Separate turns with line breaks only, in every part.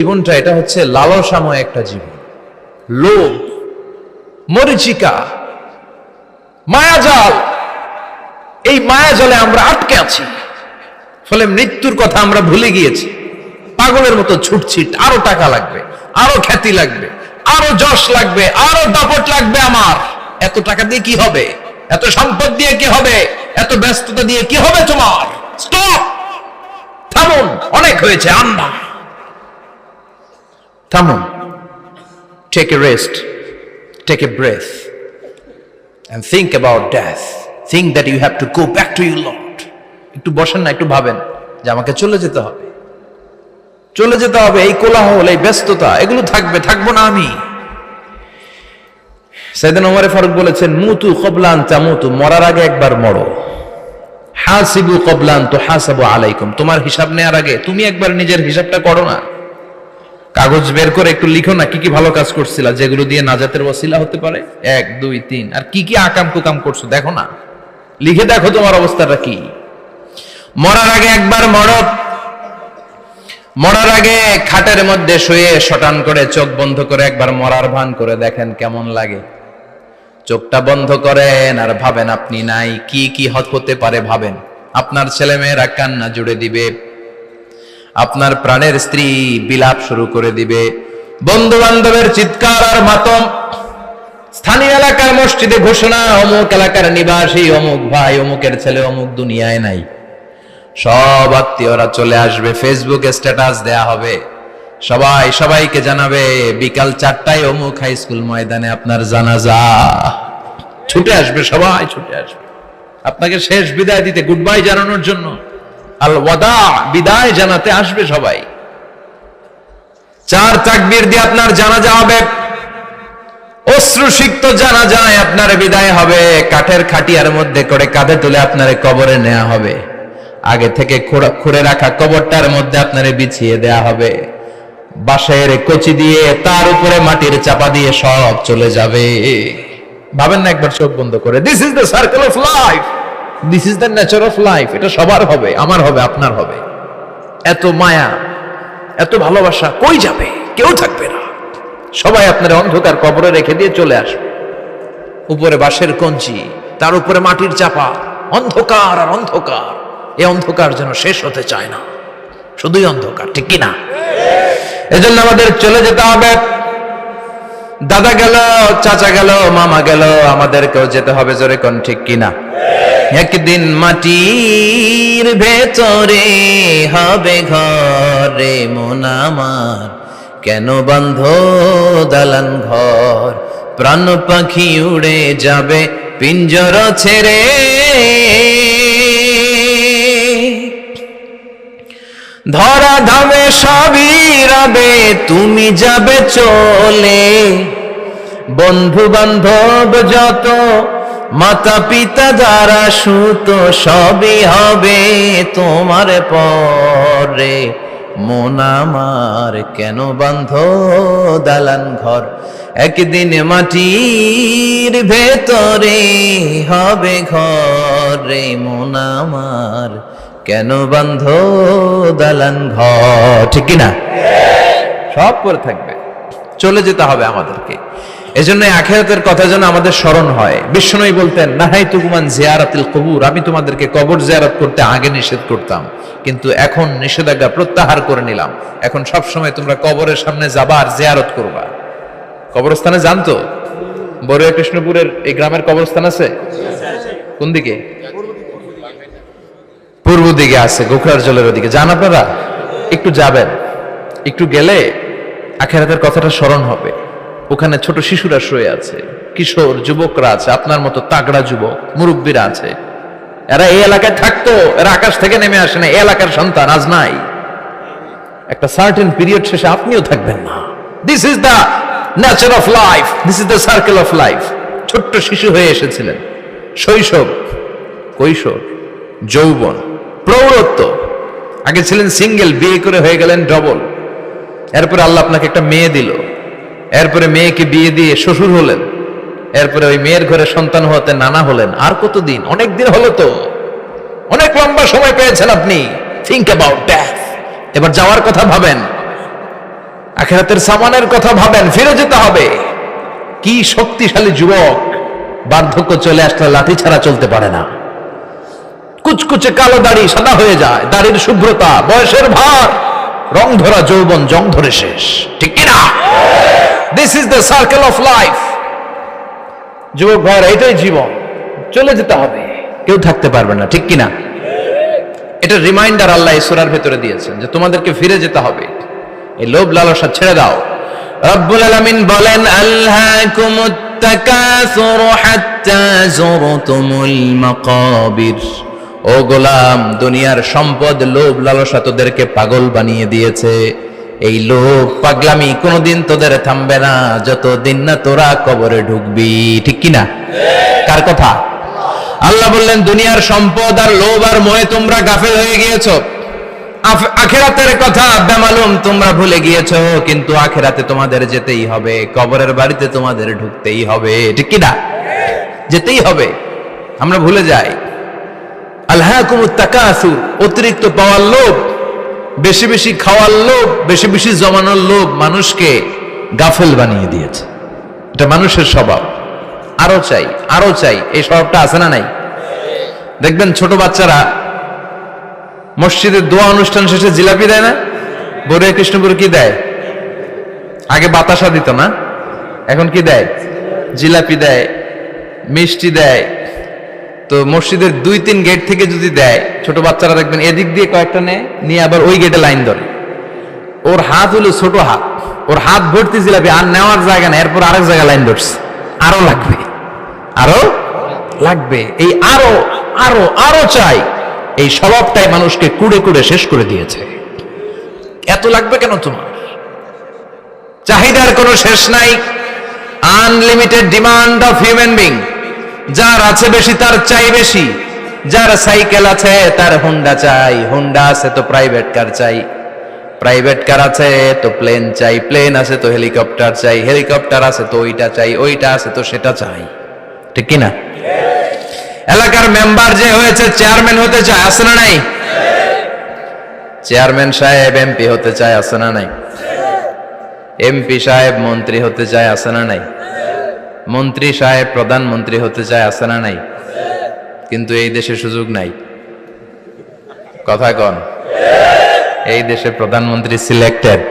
জীবনটা এটা হচ্ছে লালসাময় একটা জীবন, লোভ, মরিচিকা, মায়াজাল। এই মায়াজালে আমরা আটকে আছি, ফলে মৃত্যুর কথা আমরা ভুলে গিয়েছি। পাগলের মতো ছুটছি, আরো টাকা লাগবে, আরো খ্যাতি লাগবে, আরো যশ লাগবে, আরো দাপট লাগবে। আমার এত টাকা দিয়ে কি হবে? এত সম্পদ দিয়ে কি হবে? এত ব্যস্ততা দিয়ে কি হবে তোমার? স্টপ, থামুন, অনেক হয়েছে। আন্না, থামুন, take a rest, take a breath and think about death. Think that you have to go back to your Lord. একটু বসেন না, একটু ভাবেন যে আমাকে চলে যেতে হবে, চলে যেতে হবে। এই কোলাহল, এই ব্যস্ততা, এগুলো থাকবে, থাকবো না আমি। সাইয়েদনা ওমর ফারুক বলেছেন, মুতু ক্বাবলা আন তামুতু, মরার আগে একবার মরো। হাসিবু ক্বাবলা আন তুহাসাবু আলাইকুম, তোমার হিসাব নেওয়ার আগে তুমি একবার নিজের হিসাবটা করো না। কাগজ বের করে একটু লিখো না কি কি ভালো কাজ করছিলা, যেগুলো দিয়ে নাজাতের ওসিলা হতে পারে। 1 2 3, আর কি কি আকাম কুকাম করছো দেখো না, লিখে দেখো তোমার অবস্থাটা কি। মরার আগে একবার মরো। মরার আগে খাটের মধ্যে শুয়ে শটান করে চোখ বন্ধ করে একবার মরার ভান করে দেখেন কেমন লাগে। চোখটা বন্ধ করেন আর ভাবেন আপনি নাই, কি কি হতে পারে ভাবেন। আপনার ছেলে মেয়েরা কান্না জুড়ে দিবে, আপনার প্রাণের স্ত্রী বিলাপ শুরু করে দিবে, বন্ধু বান্ধবের চিৎকার আর মাতম, স্থানীয় এলাকার মসজিদে ঘোষণা, অমুক এলাকার নিবাসী অমুক ভাই অমুকের ছেলে অমুক দুনিয়ায় নাই। সব আত্মীয়রা চলে আসবে, ফেসবুকে স্ট্যাটাস দেয়া হবে, সবাই সবাইকে জানাবে বিকাল 4টায় অমুক হাই স্কুল ময়দানে আপনার জানাজা। ছুটে আসবে, সবাই ছুটে আসবে আপনাকে শেষ বিদায় দিতে, গুড বাই জানানোর জন্য, আল ওয়াদা, বিদায় জানাতে আসবে সবাই। 4 তাকবীর দিয়ে আপনার জানাজা হবে, অশ্রুসিক্ত জানাজায় আপনার বিদায় হবে। কাঠের খাটিয়ার মধ্যে করে কাঁধে তুলে আপনার কবরে নেওয়া হবে। আগে থেকে খুঁড়ে রাখা কবরটার মধ্যে আপনারে বিছিয়ে দেয়া হবে। বাঁশের কচি দিয়ে তার উপরে মাটির চাপা দিয়ে সব চলে যাবে। ভাবেন না একবার চোখ বন্ধ করে, this is the circle of life, this is the nature of life. এটা সবার হবে, আমার হবে, আপনার হবে। এত মায়া, এত ভালোবাসা কই যাবে? কেউ থাকবে না, সবাই আপনার অন্ধকার কবরে রেখে দিয়ে চলে আসবে। উপরে বাঁশের কঞ্চি, তার উপরে মাটির চাপা, অন্ধকার আর অন্ধকার। এই অন্ধকার যেন শেষ হতে চায় না, শুধুই অন্ধকার, ঠিক কি না? এজন্য আমাদের চলে যেতে হবে। দাদা গেল, চাচা গেল, মামা গেল, আমাদেরকেও যেতে হবে, জোরে কোন ঠিক কিনা? একদিন মাটির ভেতরে হবে ঘরে মন আমার, কেন বন্ধ দালান ঘর, প্রাণ পাখি উড়ে যাবে পিঞ্জর ছেড়ে। ধরা ধামে সবই রবে, তুমি যাবে চলে, বন্ধু বান্ধব যত, মাতা পিতা যারা সুত, সবই হবে তোমার পরে মন আমার, কেন বন্ধ দালান ঘর। একদিন মাটির ভেতরে হবে ঘরে মন আমার, কেন বন্ধ দালান ঘর, ঠিক কিনা? সব করে থাকবে, চলে যেতে হবে আমাদেরকে। এজন্য আখিরাতের কথা যেন আমাদের স্মরণ হয়। বিশ্বনবী বলতেন, নাহাইতুকুম আন জিয়ারাতিল কুবুর, আমি তোমাদেরকে কবর জিয়ারত করতে আগে নিষেধ করতাম, কিন্তু এখন নিষেধাজ্ঞা প্রত্যাহার করে নিলাম। এখন সব সময় তোমরা কবরের সামনে যাবা আর জিয়ারত করবা। কবরস্থানে জানতো বড়ুয়া কৃষ্ণপুরের এই গ্রামের কবরস্থান আছে? কোন দিকে? পূর্ব দিকে আছে, গোখরার জলের ওদিকে। যান আপনারা, একটু যাবেন, একটু গেলে আখিরাতের কথাটা স্মরণ হবে। ওখানে ছোট শিশুরা শুয়ে আছে, কিশোর যুবকরা আছে, আপনার মতো তাগড়া যুবক, মুরব্বীরা আছে। এরা এই এলাকায় থাকতো, এরা আকাশ থেকে নেমে আসে না, এই এলাকার সন্তান আজ নাই। একটা সার্টেন পিরিয়ড শেষে আপনিও থাকবেন না। This is the nature of life, this is the circle of life. ছোট্ট শিশু হয়ে এসেছিলেন, শৈশব, কৈশোর, যৌবন, প্রৌঢ়ত্ব। আগে ছিলেন সিঙ্গেল, বিয়ে করে হয়ে গেলেন ডবল। এরপরে আল্লাহ আপনাকে একটা মেয়ে দিল, এরপরে মেয়েকে বিয়ে দিয়ে শ্বশুর হলেন, এরপরে ওই মেয়ের ঘরে সন্তান হতে নানা হলেন। আর কতদিন? অনেক দিন হলো তো, অনেক লম্বা সময় পেয়েছেন আপনি। Think about death. এবার যাওয়ার কথা ভাবেন। আখিরাতের সামানের কথা ভাবেন, ফিরে যেতে হবে। কি শক্তিশালী যুবক, বার্ধক্য চলে আসলে লাঠি ছাড়া চলতে পারে না। কুচকুচে কালো দাড়ি সাদা হয়ে যায়, দাড়ির শুভ্রতা, বয়সের ভার, রং ধরা যৌবন জং ধরে শেষ, ঠিক কিনা? This is the circle of life. যুবক ভাইরা, এটাই জীবন, চলে যেতে হবে, কেউ থাকতে পারবে না, ঠিক কিনা? এটা রিমাইন্ডার আল্লাহ এই সূরার ভেতরে দিয়েছেন যে তোমাদেরকে ফিরে যেতে হবে, এই লোভ লালসা ছেড়ে দাও। রব্বুল আলামিন বলেন, আলহাকুমুত তাকাসুর হাত্তা যুরতুমুল মাকাবির। ও গোলাম, দুনিয়ার সম্পদ, লোভ লালসা তোদেরকে পাগল বানিয়ে দিয়েছে। এই লোভ পাগলামি কোনোদিন তোদের থামবে না যতদিন না তোরা কবরে ঢুকবি, ঠিক কিনা? কার কথা? আল্লাহ বললেন, দুনিয়ার সম্পদ আর লোভ আর মোহে তোমরা গাফেল হয়ে গিয়েছো। আখিরাতের কথা বেমালুম তোমরা ভুলে গিয়েছো, কিন্তু আখিরাতে তোমাদের যেতেই হবে, কবরের বাড়িতে তোমাদের ঢুকতেই হবে, ঠিক কিনা? যেতেই হবে, আমরা ভুলে যাই। আলহাকুমুত তাকাসুর, অতিরিক্ত পাওয়ার লোভ, বেশি বেশি খাওয়ার লোভ, বেশি বেশি জমানোর লোভ মানুষকে গাফেল বানিয়ে দিয়েছে। এটা মানুষের স্বভাব, আরো চাই আরো চাই, এই স্বভাবটা আছে না নাই? দেখবেন ছোট বাচ্চারা মসজিদের দোয়া অনুষ্ঠান শেষে জিলাপি দেয় না? বড় কৃষ্ণপুর কি দেয়? আগে বাতাসা দিত না, এখন কি দেয়? জিলাপি দেয়, মিষ্টি দেয়। তো মসজিদের 2-3 গেট থেকে যদি দেয়, ছোট বাচ্চারা দেখবেন এদিক দিয়ে কয়েকটা নিয়ে আবার ওই গেটে লাইন ধরে। ওর হাত হলো ছোট হাত, ওর হাত ভর্তি জিলাপি, আর নেওয়ার জায়গা নেই, এরপর আরেক জায়গায় লাইন ধরছে, আরো লাগবে আরো লাগবে, এই আরো আরো আরো চাই। এই স্বভাবটাই মানুষকে কুড়ে কুড়ে শেষ করে দিয়েছে। এত লাগবে কেন তোমার? চাহিদার কোনো শেষ নাই, unlimited demand of human being. যার আছে বেশি তার চাই বেশি, যার সাইকেল আছে তার হুন্ডা চাই, হুন্ডা আছে তো প্রাইভেট কার চাই, প্রাইভেট কার আছে তো প্লেন চাই, প্লেন আছে তো হেলিকপ্টার চাই, হেলিকপ্টার আছে তো ওইটা চাই, ওইটা আছে তো সেটা চাই, ঠিক কিনা? এলাকার মেম্বার যে হয়েছে চেয়ারম্যান হতে চায়, আছে না নাই? চেয়ারম্যান সাহেব এমপি হতে চায়, আছে না নাই? এমপি সাহেব মন্ত্রী হতে চায়, আছে না নাই? মন্ত্রী সাহেব প্রধানমন্ত্রী হতে চায়, আছে না নাই? কিন্তু এই দেশে সুযোগ নাই, কথা কন। এই দেশে প্রধানমন্ত্রী সিলেক্টেড,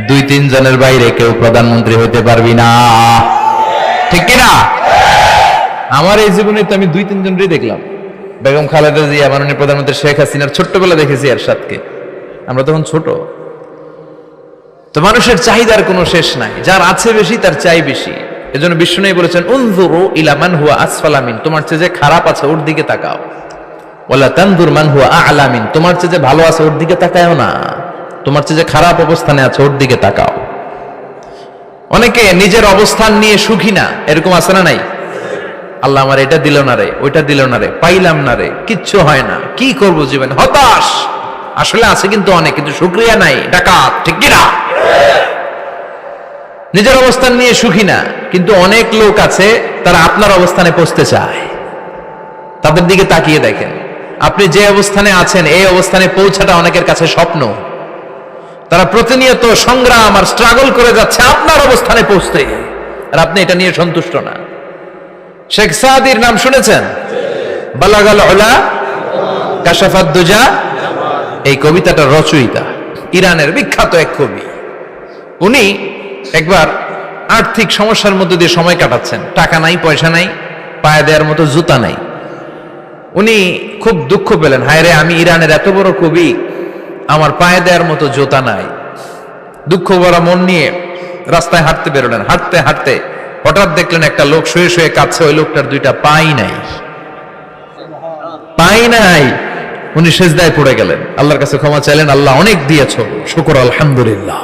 2-3 জনের বাইরে কেউ প্রধানমন্ত্রী হতে পারবি না, ঠিক কিনা? আমার এই জীবনে তো আমি 2-3 জনই দেখলাম। বেগম খালেদা জিয়া, মাননীয় প্রধানমন্ত্রী শেখ হাসিনার ছোট্টবেলা দেখেছি এরশাদকে, আমরা তখন ছোট। তো মানুষের চাহিদার কোনো শেষ নাই, যার আছে বেশি তার চাই বেশি। এজন্য বিষ্ণু বলেছেন, উনজুরু ইলা মান হুয়া আসফালা মিন, তোমার চেয়ে যে খারাপ আছে ওর দিকে তাকাও। ওয়ালা তানজুর মান হুয়া আ'লা মিন, তোমার চেয়ে যে ভালো আছে ওর দিকে তাকায়ও না, তোমার চেয়ে যে খারাপ অবস্থানে আছে ওর দিকে তাকাও। অনেকে নিজের অবস্থান নিয়ে সুখী না, এরকম আছে না নাই? আল্লাহ আমার এটা দিল না রে, ওইটা দিল না রে, পাইলাম না রে, কিচ্ছু হয় না, কি করব জীবনে, হতাশ। আসলে আছে কিন্তু অনেক, কিন্তু শুকরিয়া নাই, ডাকাত, ঠিক কিনা? নিজের অবস্থান নিয়ে সুখী না, কিন্তু অনেক লোক আছে তারা আপনার অবস্থানে পৌঁছতে চায়। তাদের দিকে তাকিয়ে দেখেন, আপনি যে অবস্থানে আছেন এই অবস্থানে পৌঁছাটা অনেকের কাছে স্বপ্ন। তারা প্রতিনিয়ত সংগ্রাম আর স্ট্রাগল করে যাচ্ছে আপনার অবস্থানে পৌঁছতে, আর আপনি এটা নিয়ে সন্তুষ্ট না। শেখ সাদির নাম শুনেছেন? বালাগাল উলা কাশাফাদ দুজা, এই কবিতাটার রচয়িতা ইরানের বিখ্যাত এক কবি। উনি একবার আর্থিক সমস্যার মধ্যে দিয়ে সময় কাটাচ্ছেন, টাকা নাই, পয়সা নাই, পায়ে দেওয়ার মতো জুতা নাই। উনি খুব দুঃখ পেলেন, হায় রে, আমি ইরানের এত বড় কবি, আমার পায়ে দেওয়ার মতো জুতা নাই। দুঃখ ভরা মন নিয়ে রাস্তায় হাঁটতে বেরোলেন। হাঁটতে হাঁটতে হঠাৎ দেখলেন একটা লোক শুয়ে শুয়ে কাঁদছে, ওই লোকটার 2টা পাই নাই, পাই নাই। উনি সেজদায় পড়ে গেলেন, আল্লাহর কাছে ক্ষমা চাইলেন, আল্লাহ অনেক দিয়েছো, শুকর আলহামদুলিল্লাহ।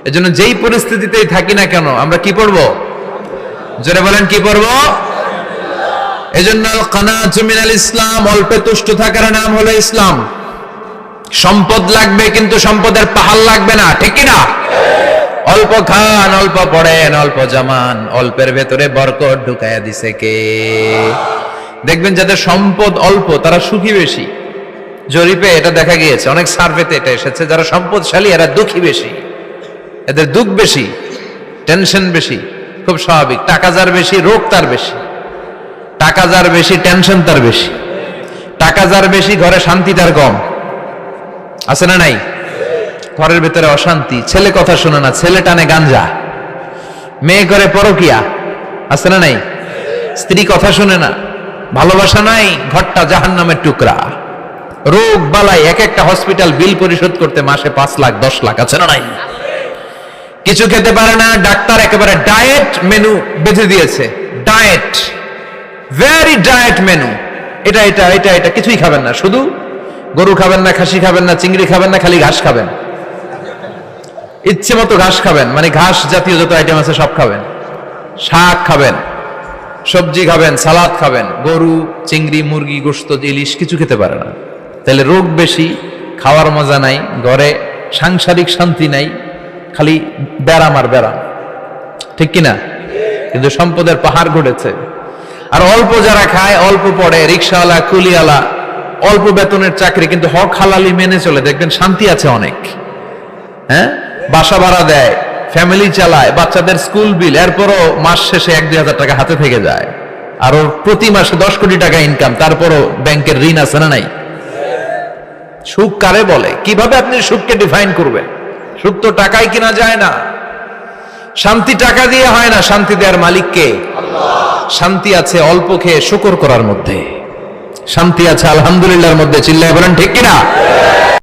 এজন্য যেই পরিস্থিতিতেই থাকি না কেন আমরা কি পড়বো? জোরে বলেন, কি পড়বো? এজন্য কানাতু মিনাল ইসলাম, অল্পে তুষ্ট থাকার নাম হলো ইসলাম। সম্পদ লাগবে কিন্তু সম্পদের পাহাড় লাগবে না, ঠিক কিনা? অল্প খান, অল্প পড়েন, অল্প জমান, অল্পের ভেতরে বরকত ঢুকায়া দিছে কে? দেখবেন যাদের সম্পদ অল্প তারা সুখী বেশি। জরিপে এটা দেখা গিয়েছে, অনেক সার্ভেতে এটা এসেছে, যারা সম্পদশালী এরা দুঃখী বেশি। এদের দুঃখ বেশি, টেনশন বেশি, খুব স্বাভাবিক। টাকা যার বেশি, রোগ তার বেশি। টাকা যার বেশি, টেনশন তার বেশি। টাকা যার বেশি, ঘরে শান্তি তার কম। আছে না নাই? ঘরের ভেতরে অশান্তি, ছেলে কথা শোনে না, ছেলে টানে গাঞ্জা, মেয়ে করে পরকিয়া। আছে না নাই? স্ত্রী কথা শুনে না, ভালোবাসা নাই, ঘরটা জাহান্নামের টুকরা। রোগ বালাই, এক একটা হসপিটাল বিল পরিশোধ করতে মাসে 5 লাখ 10 লাখ। আছে না নাই? কিছু খেতে পারে না, ডাক্তার একেবারে ডায়েট মেনু বেঁধে দিয়েছে। Diet, very diet menu. এটা এটা এটা এটা কিছুই খাবেন না, শুধু গরু খাবেন না, খাসি খাবেন না, চিংড়ি খাবেন না, খালি ঘাস খাবেন। ইচ্ছে মতো ঘাস খাবেন, মানে ঘাস জাতীয় যত আইটেম আছে সব খাবেন। শাক খাবেন, সবজি খাবেন, সালাদ খাবেন। গরু, চিংড়ি, মুরগি, গোশত, ইলিশ কিছু খেতে পারে না। তাহলে রোগ বেশি, খাওয়ার মজা নাই, ঘরে সাংসারিক শান্তি নাই, খালি ব্যারাম আর ব্যারাম। ঠিক কিনা? কিন্তু সম্পদের পাহাড় ঘটেছে। আর অল্প যারা খায়, অল্প পড়ে, রিক্সাওয়ালা, কুলিওয়ালা, অল্প বেতনের চাকরি, কিন্তু হক হালালি মেনে চলে, দেখবেন শান্তি আছে অনেক। হ্যাঁ, বাসা ভাড়া দেয়, ফ্যামিলি চালায়, বাচ্চাদের স্কুল বিল, এরপরও মাস শেষে 1-2 হাজার টাকা হাতে থেকে যায়। আর ওর প্রতি মাসে 10 কোটি টাকা ইনকাম, তারপরও ব্যাংকের ঋণ আছে না নাই? সুখ কারে বলে? কিভাবে আপনি সুখকে ডিফাইন করবেন? সুখ তো টাকায় কিনা যায় না। শান্তি টাকা দিয়ে হয় না, শান্তি দেওয়ার মালিক কে? শান্তি আছে অল্প খেয়ে শুকর করার মধ্যে, শান্তি আছে আলহামদুলিল্লাহর মধ্যে। চিল্লায় বলেন ঠিক কিনা?